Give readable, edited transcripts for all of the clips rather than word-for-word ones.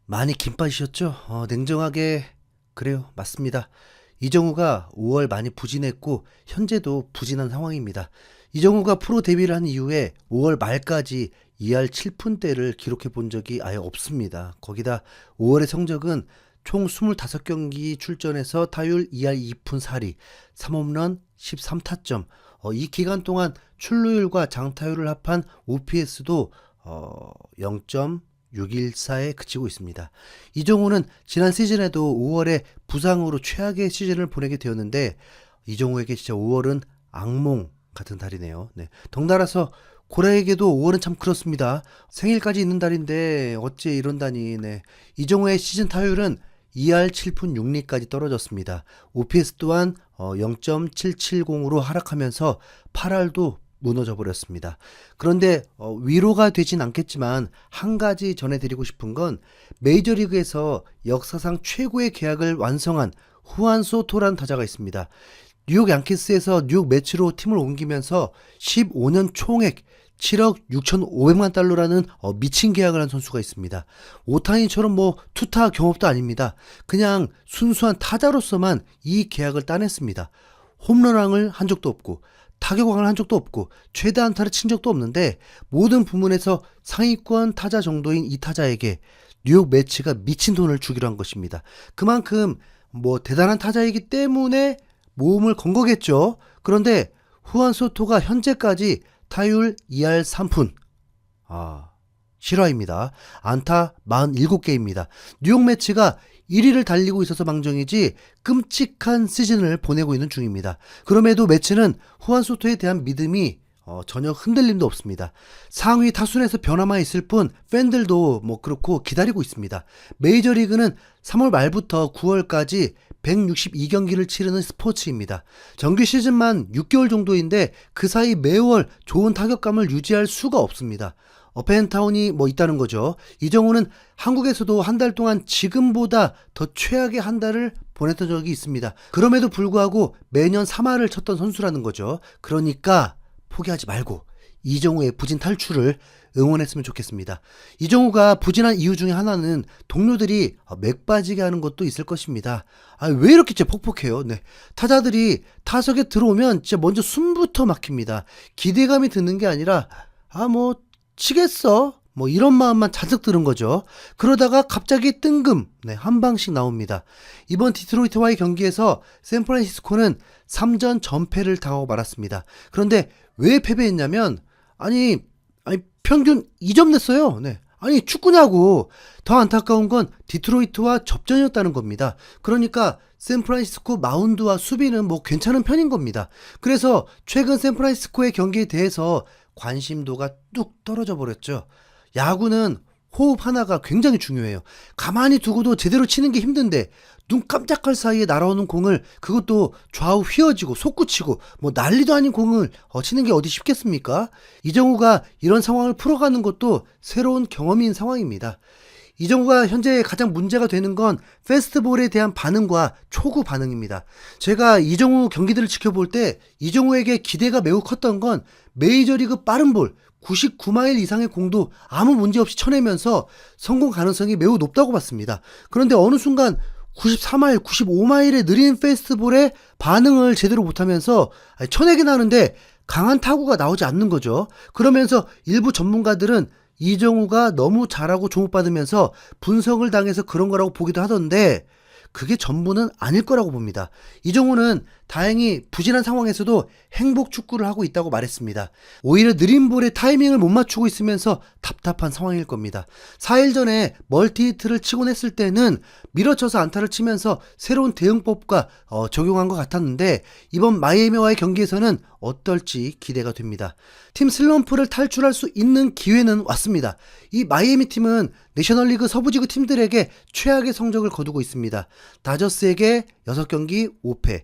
많이 긴 빠지셨죠? 냉정하게 그래요. 맞습니다. 이정우가 5월 많이 부진했고 현재도 부진한 상황입니다. 이정우가 프로 데뷔를 한 이후에 5월 말까지 2할 7푼대를 기록해 본 적이 아예 없습니다. 거기다 5월의 성적은 총 25경기 출전해서 타율 2할 2푼 4리, 3홈런 13타점. 이 기간 동안 출루율과 장타율을 합한 OPS도 0.614에 그치고 있습니다. 이정우는 지난 시즌에도 5월에 부상으로 최악의 시즌을 보내게 되었는데 이정우에게 진짜 5월은 악몽 같은 달이네요. 네. 덩달아서 고래에게도 5월은 참 그렇습니다. 생일까지 있는 달인데 어째 이런다니. 네. 이정우의 시즌 타율은 2할 7푼 6리까지 떨어졌습니다. OPS 또한 0.770으로 하락하면서 8할도 무너져 버렸습니다. 그런데 위로가 되진 않겠지만 한 가지 전해드리고 싶은 건 메이저리그에서 역사상 최고의 계약을 완성한 후안 소토라는 타자가 있습니다. 뉴욕 양키스에서 뉴욕 매치로 팀을 옮기면서 15년 총액 7억 6,500만 달러라는 미친 계약을 한 선수가 있습니다. 오타니처럼 뭐 투타 경험도 아닙니다. 그냥 순수한 타자로서만 이 계약을 따냈습니다. 홈런왕을 한 적도 없고 타격왕을 한 적도 없고 최다 안타를 친 적도 없는데 모든 부문에서 상위권 타자 정도인 이 타자에게 뉴욕 매치가 미친 돈을 주기로 한 것입니다. 그만큼 뭐 대단한 타자이기 때문에 모험을 건 거겠죠. 그런데 후안 소토가 현재까지 타율 2할 3푼, 실화입니다. 안타 47개입니다. 뉴욕 매치가 1위를 달리고 있어서 망정이지 끔찍한 시즌을 보내고 있는 중입니다. 그럼에도 매치는 후안 소토에 대한 믿음이 전혀 흔들림도 없습니다. 상위 타순에서 변화만 있을 뿐 팬들도 뭐 그렇고 기다리고 있습니다. 메이저리그는 3월 말부터 9월까지 162경기를 치르는 스포츠입니다. 정규 시즌만 6개월 정도인데 그 사이 매월 좋은 타격감을 유지할 수가 없습니다. 업앤타운이 뭐 있다는 거죠. 이정우는 한국에서도 한 달 동안 지금보다 더 최악의 한 달을 보냈던 적이 있습니다. 그럼에도 불구하고 매년 3할을 쳤던 선수라는 거죠. 그러니까 포기하지 말고 이정우의 부진 탈출을 응원했으면 좋겠습니다. 이정우가 부진한 이유 중에 하나는 동료들이 맥 빠지게 하는 것도 있을 것입니다. 왜 이렇게 진짜 폭폭해요? 네. 타자들이 타석에 들어오면 진짜 먼저 숨부터 막힙니다. 기대감이 드는 게 아니라 뭐 치겠어? 뭐 이런 마음만 잔뜩 들은 거죠. 그러다가 갑자기 뜬금 한 방씩 나옵니다. 이번 디트로이트와의 경기에서 샌프란시스코는 3전 전패를 당하고 말았습니다. 그런데 왜 패배했냐면 아니 평균 2점 냈어요. 네. 아니 축구냐고. 더 안타까운 건 디트로이트와 접전이었다는 겁니다. 그러니까 샌프란시스코 마운드와 수비는 뭐 괜찮은 편인 겁니다. 그래서 최근 샌프란시스코의 경기에 대해서 관심도가 뚝 떨어져 버렸죠. 야구는 호흡 하나가 굉장히 중요해요. 가만히 두고도 제대로 치는 게 힘든데 눈 깜짝할 사이에 날아오는 공을 그것도 좌우 휘어지고 솟구치고 뭐 난리도 아닌 공을 치는 게 어디 쉽겠습니까? 이정우가 이런 상황을 풀어가는 것도 새로운 경험인 상황입니다. 이정우가 현재 가장 문제가 되는 건 페스트볼에 대한 반응과 초구 반응입니다. 제가 이정우 경기들을 지켜볼 때 이정우에게 기대가 매우 컸던 건 메이저리그 빠른 볼 99마일 이상의 공도 아무 문제 없이 쳐내면서 성공 가능성이 매우 높다고 봤습니다. 그런데 어느 순간 93마일, 95마일의 느린 페스트볼에 반응을 제대로 못하면서 쳐내긴 하는데 강한 타구가 나오지 않는 거죠. 그러면서 일부 전문가들은 이정우가 너무 잘하고 주목받으면서 분석을 당해서 그런 거라고 보기도 하던데 그게 전부는 아닐 거라고 봅니다. 이정우는 다행히 부진한 상황에서도 행복 축구를 하고 있다고 말했습니다. 오히려 느린 볼에 타이밍을 못 맞추고 있으면서 답답한 상황일 겁니다. 4일 전에 멀티히트를 치곤 했을 때는 밀어쳐서 안타를 치면서 새로운 대응법과 적용한 것 같았는데 이번 마이애미와의 경기에서는 어떨지 기대가 됩니다. 팀 슬럼프를 탈출할 수 있는 기회는 왔습니다. 이 마이애미 팀은 내셔널리그 서부지구 팀들에게 최악의 성적을 거두고 있습니다. 다저스에게 6경기 5패,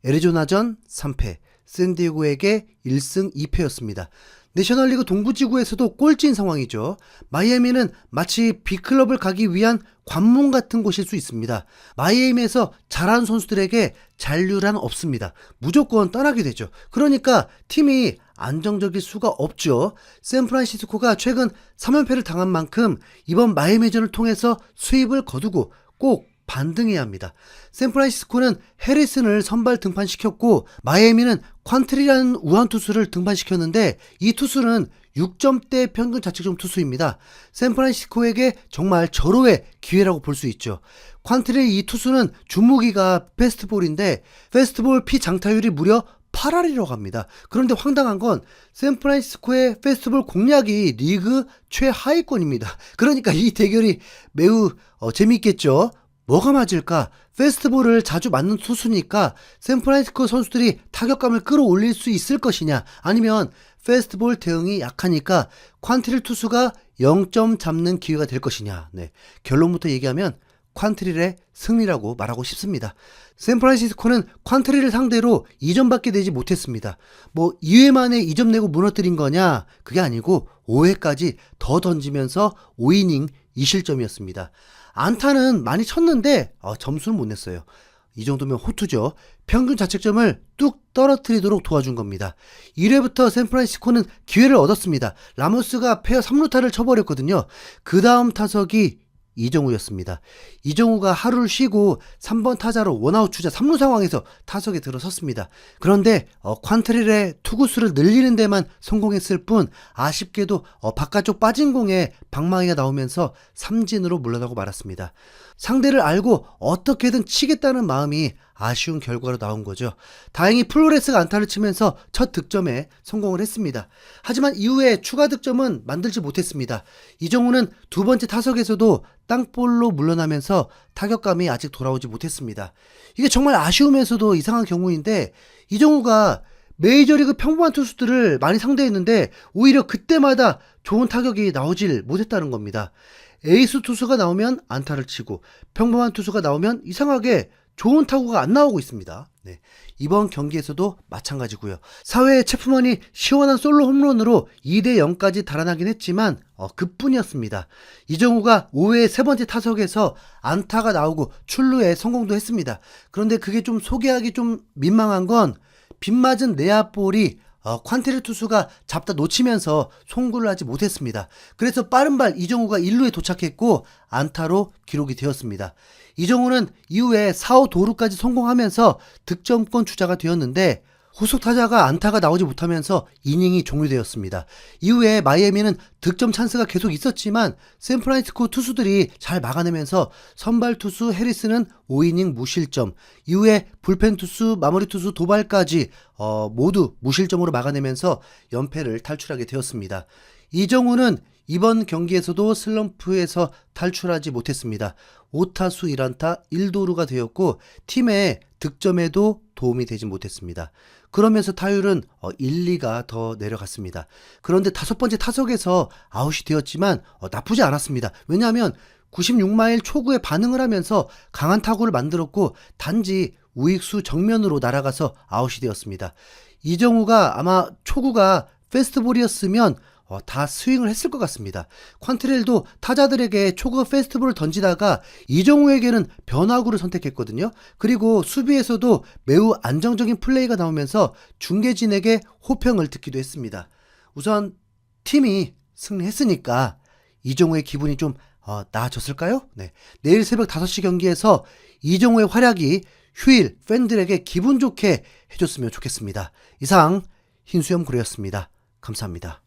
애리조나전 3패, 샌디에고에게 1승 2패였습니다. 내셔널리그 동부지구에서도 꼴찌인 상황이죠. 마이애미는 마치 B클럽을 가기 위한 관문 같은 곳일 수 있습니다. 마이애미에서 잘하는 선수들에게 잔류란 없습니다. 무조건 떠나게 되죠. 그러니까 팀이 안정적일 수가 없죠. 샌프란시스코가 최근 3연패를 당한 만큼 이번 마이애미전을 통해서 수입을 거두고 꼭 반등해야 합니다. 샌프란시스코는 해리슨을 선발 등판시켰고 마이애미는 퀀트리라는 우한 투수를 등판시켰는데 이 투수는 6점대 평균 자책점 투수입니다. 샌프란시스코에게 정말 절호의 기회라고 볼 수 있죠. 퀀트리 이 투수는 주무기가 페스트볼인데 페스트볼 피장타율이 무려 8할이라고 합니다. 그런데 황당한 건 샌프란시스코의 페스트볼 공략이 리그 최하위권입니다. 그러니까 이 대결이 매우 재미있겠죠. 뭐가 맞을까? 페스트볼을 자주 맞는 투수니까 샌프란시스코 선수들이 타격감을 끌어올릴 수 있을 것이냐, 아니면 페스트볼 대응이 약하니까 퀀트릴 투수가 0점 잡는 기회가 될 것이냐. 네, 결론부터 얘기하면 퀀트릴의 승리라고 말하고 싶습니다. 샌프란시스코는 퀀트릴을 상대로 2점밖에 내지 못했습니다. 2회 만에 2점 내고 무너뜨린 거냐? 그게 아니고 5회까지 더 던지면서 5이닝 2실점이었습니다. 안타는 많이 쳤는데 점수는 못 냈어요. 이 정도면 호투죠. 평균 자책점을 뚝 떨어뜨리도록 도와준 겁니다. 1회부터 샌프란시스코는 기회를 얻었습니다. 라모스가 페어 3루타를 쳐버렸거든요. 그 다음 타석이 이정우였습니다. 이정우가 하루를 쉬고 3번 타자로 원아웃 주자 3루 상황에서 타석에 들어섰습니다. 그런데 퀀트릴의 투구수를 늘리는 데만 성공했을 뿐 아쉽게도 바깥쪽 빠진 공에 방망이가 나오면서 삼진으로 물러나고 말았습니다. 상대를 알고 어떻게든 치겠다는 마음이 아쉬운 결과로 나온 거죠. 다행히 플로레스가 안타를 치면서 첫 득점에 성공을 했습니다. 하지만 이후에 추가 득점은 만들지 못했습니다. 이정우는 두 번째 타석에서도 땅볼로 물러나면서 타격감이 아직 돌아오지 못했습니다. 이게 정말 아쉬우면서도 이상한 경우인데, 이정우가 메이저리그 평범한 투수들을 많이 상대했는데 오히려 그때마다 좋은 타격이 나오질 못했다는 겁니다. 에이스 투수가 나오면 안타를 치고 평범한 투수가 나오면 이상하게 좋은 타구가 안 나오고 있습니다. 네, 이번 경기에서도 마찬가지고요. 4회에 체프먼이 시원한 솔로 홈런으로 2대0까지 달아나긴 했지만 그뿐이었습니다. 이정우가 5회 세 번째 타석에서 안타가 나오고 출루에 성공도 했습니다. 그런데 그게 좀 소개하기 좀 민망한 건 빗맞은 내야볼이 퀀트릴 투수가 잡다 놓치면서 송구를 하지 못했습니다. 그래서 빠른 발 이정우가 1루에 도착했고 안타로 기록이 되었습니다. 이정우는 이후에 4호 도루까지 성공하면서 득점권 주자가 되었는데 후속 타자가 안타가 나오지 못하면서 이닝이 종료되었습니다. 이후에 마이애미는 득점 찬스가 계속 있었지만 샌프란시스코 투수들이 잘 막아내면서 선발 투수 해리스는 5이닝 무실점, 이후에 불펜 투수, 마무리 투수 도발까지 모두 무실점으로 막아내면서 연패를 탈출하게 되었습니다. 이정우는 이번 경기에서도 슬럼프에서 탈출하지 못했습니다. 5타수 1안타 1도루가 되었고 팀의 득점에도 도움이 되지 못했습니다. 그러면서 타율은 1, 2가 더 내려갔습니다. 그런데 다섯 번째 타석에서 아웃이 되었지만 나쁘지 않았습니다. 왜냐하면 96마일 초구에 반응을 하면서 강한 타구를 만들었고 단지 우익수 정면으로 날아가서 아웃이 되었습니다. 이정우가 아마 초구가 페스트볼이었으면 다 스윙을 했을 것 같습니다. 퀀트렐도 타자들에게 초구 페스트볼을 던지다가 이정우에게는 변화구를 선택했거든요. 그리고 수비에서도 매우 안정적인 플레이가 나오면서 중계진에게 호평을 듣기도 했습니다. 우선 팀이 승리했으니까 이정우의 기분이 좀 나아졌을까요? 네. 내일 새벽 5시 경기에서 이정우의 활약이 휴일 팬들에게 기분 좋게 해줬으면 좋겠습니다. 이상 흰수염 고래였습니다. 감사합니다.